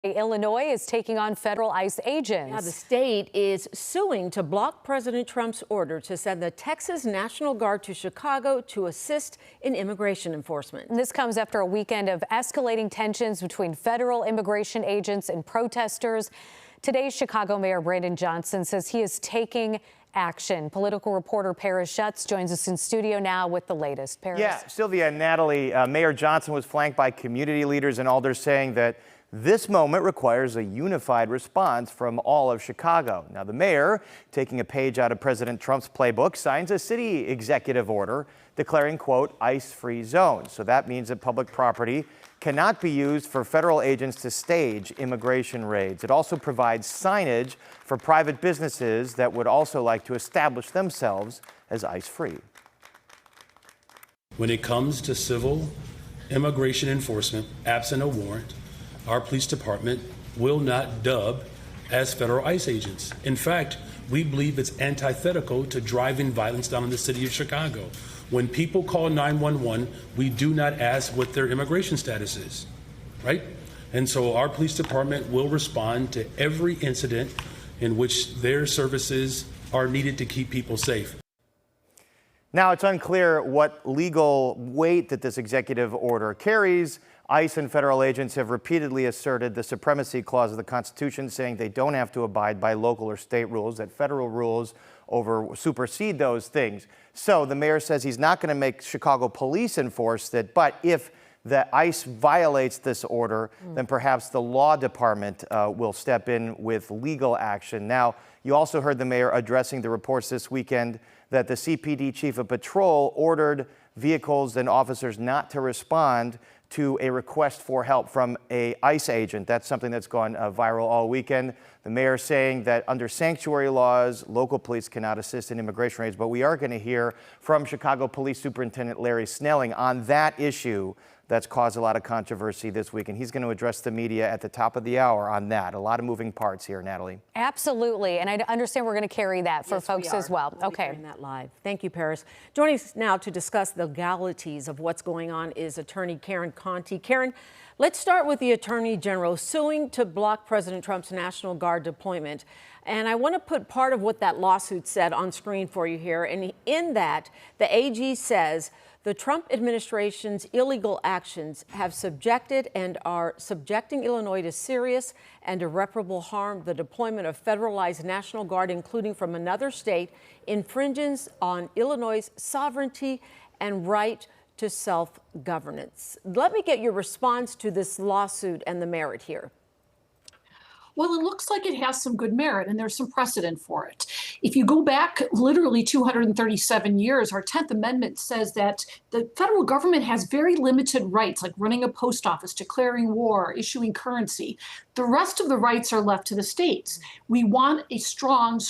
Illinois is taking on federal ICE agents. Yeah, the state is suing to block President Trump's order to send the Texas National Guard to Chicago to assist in immigration enforcement. And this comes after a weekend of escalating tensions between federal immigration agents and protesters. Today, Chicago Mayor Brandon Johnson says he is taking action. Political reporter Paris Schutz joins us in studio now with the latest. Paris. Yeah, Sylvia and Natalie, Mayor Johnson was flanked by community leaders and alders saying that this moment requires a unified response from all of Chicago. Now, the mayor, taking a page out of President Trump's playbook, signs a city executive order declaring, quote, ICE-free zones. So that means that public property cannot be used for federal agents to stage immigration raids. It also provides signage for private businesses that would also like to establish themselves as ICE-free. When it comes to civil immigration enforcement, absent a warrant, our police department will not dub as federal ICE agents. In fact, we believe it's antithetical to driving violence down in the city of Chicago. When people call 911, we do not ask what their immigration status is, right? And so our police department will respond to every incident in which their services are needed to keep people safe. Now, it's unclear what legal weight that this executive order carries. ICE and federal agents have repeatedly asserted the supremacy clause of the Constitution, saying they don't have to abide by local or state rules, that federal rules supersede those things. So the mayor says he's not going to make Chicago police enforce it, but if the ICE violates this order, then perhaps the law department will step in with legal action. Now, you also heard the mayor addressing the reports this weekend that the CPD chief of patrol ordered vehicles and officers not to respond to a request for help from a ICE agent. That's something that's gone viral all weekend. The mayor saying that under sanctuary laws, local police cannot assist in immigration raids. But we are going to hear from Chicago Police Superintendent Larry Snelling on that issue that's caused a lot of controversy this week. And he's going to address the media at the top of the hour on that. A lot of moving parts here, Natalie. Absolutely. And I understand we're going to carry that for folks as well. We'll be carrying that live. Thank you, Paris. Joining us now to discuss the legalities of what's going on is attorney Karen Conti. Karen, let's start with the Attorney General suing to block President Trump's National Guard deployment. And I want to put part of what that lawsuit said on screen for you here. And in that, the AG says the Trump administration's illegal actions have subjected and are subjecting Illinois to serious and irreparable harm. The deployment of federalized National Guard, including from another state, infringes on Illinois' sovereignty and right to self-governance. Let me get your response to this lawsuit and the merit here. Well, it looks like it has some good merit, and there's some precedent for it. If you go back literally 237 years, our 10th Amendment says that the federal government has very limited rights, like running a post office, declaring war, issuing currency. The rest of the rights are left to the states. We want a strong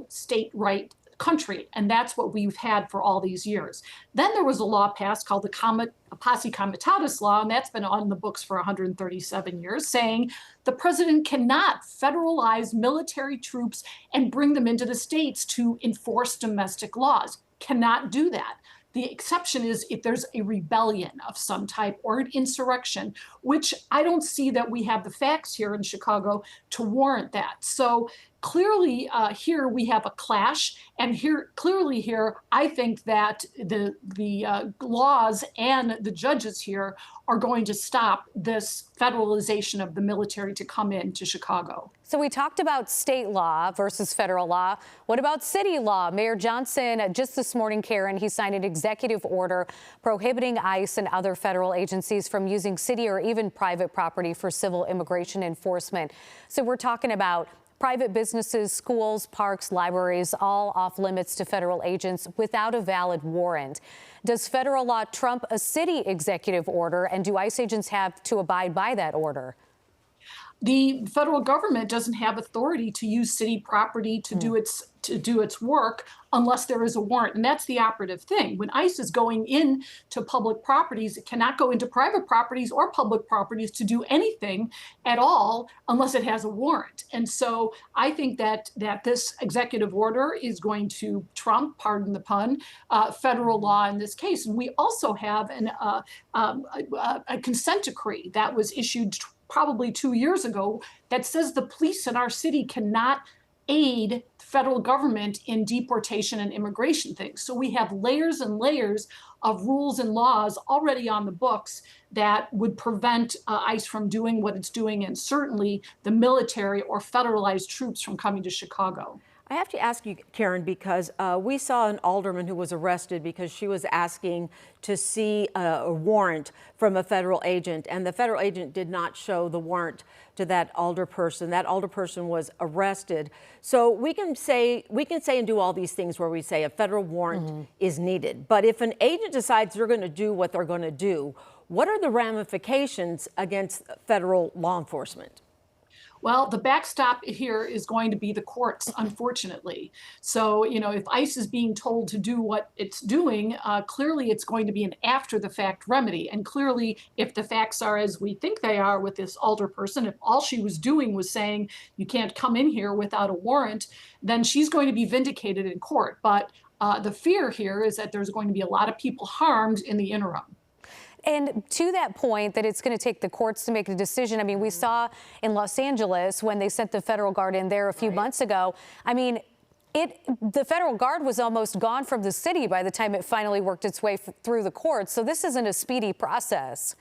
state right country, and that's what we've had for all these years. Then there was a law passed called the Posse Comitatus Law, and that's been on the books for 137 years, saying the president cannot federalize military troops and bring them into the states to enforce domestic laws. Cannot do that. The exception is if there's a rebellion of some type or an insurrection, which I don't see that we have the facts here in Chicago to warrant that. So clearly here we have a clash, and clearly here I think that the laws and the judges here are going to stop this federalization of the military to come into Chicago. So we talked about state law versus federal law. What about city law? Mayor Johnson, just this morning, Karen, he signed an executive order prohibiting ICE and other federal agencies from using city or even private property for civil immigration enforcement. So we're talking about private businesses, schools, parks, libraries, all off limits to federal agents without a valid warrant. Does federal law trump a city executive order, and do ICE agents have to abide by that order? The federal government doesn't have authority to use city property to do its work unless there is a warrant. And that's the operative thing. When ICE is going into public properties, it cannot go into private properties or public properties to do anything at all unless it has a warrant. And so I think that this executive order is going to trump, pardon the pun, federal law in this case. And we also have a consent decree that was issued probably 2 years ago that says the police in our city cannot aid the federal government in deportation and immigration things. So we have layers and layers of rules and laws already on the books that would prevent ICE from doing what it's doing, and certainly the military or federalized troops from coming to Chicago. I have to ask you, Karen, because we saw an alderman who was arrested because she was asking to see a warrant from a federal agent, and the federal agent did not show the warrant to that alderperson. That alderperson was arrested. So we can say and do all these things where we say a federal warrant is needed. But if an agent decides they're going to do what they're going to do, what are the ramifications against federal law enforcement? Well, the backstop here is going to be the courts, unfortunately. So, if ICE is being told to do what it's doing, clearly it's going to be an after-the-fact remedy. And clearly, if the facts are as we think they are with this alderperson, if all she was doing was saying you can't come in here without a warrant, then she's going to be vindicated in court. But the fear here is that there's going to be a lot of people harmed in the interim. And to that point, that it's going to take the courts to make a decision. I mean, we saw in Los Angeles when they sent the federal guard in there a few months ago. I mean, the federal guard was almost gone from the city by the time it finally worked its way through the courts. So this isn't a speedy process.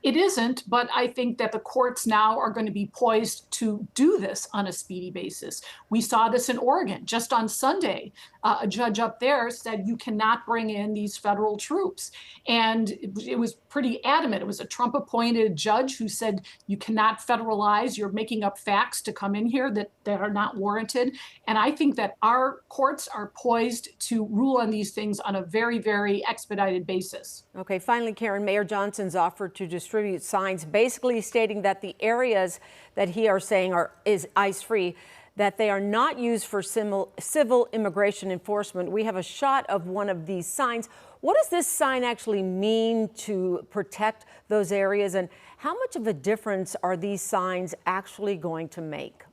It isn't, but I think that the courts now are going to be poised to do this on a speedy basis. We saw this in Oregon just on Sunday. A judge up there said you cannot bring in these federal troops. And it was pretty adamant. It was a Trump-appointed judge who said you cannot federalize. You're making up facts to come in here that are not warranted. And I think that our courts are poised to rule on these things on a very, very expedited basis. Okay, finally, Karen, Mayor Johnson's offered to distribute signs basically stating that the areas that he are saying is ICE-free, that they are not used for civil immigration enforcement. We have a shot of one of these signs. What does this sign actually mean to protect those areas, and how much of a difference are these signs actually going to make?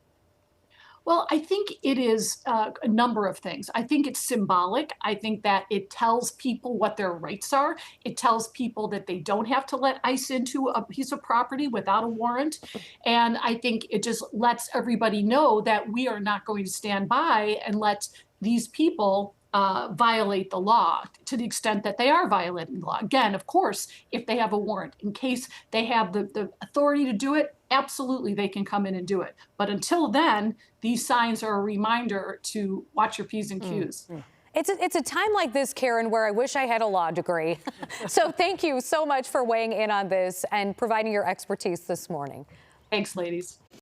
Well, I think it is a number of things. I think it's symbolic. I think that it tells people what their rights are. It tells people that they don't have to let ICE into a piece of property without a warrant. And I think it just lets everybody know that we are not going to stand by and let these people violate the law to the extent that they are violating the law. Again, of course, if they have a warrant, in case they have the authority to do it, absolutely they can come in and do it. But until then, these signs are a reminder to watch your P's and Q's. It's a time like this, Karen, where I wish I had a law degree. So thank you so much for weighing in on this and providing your expertise this morning. Thanks, ladies.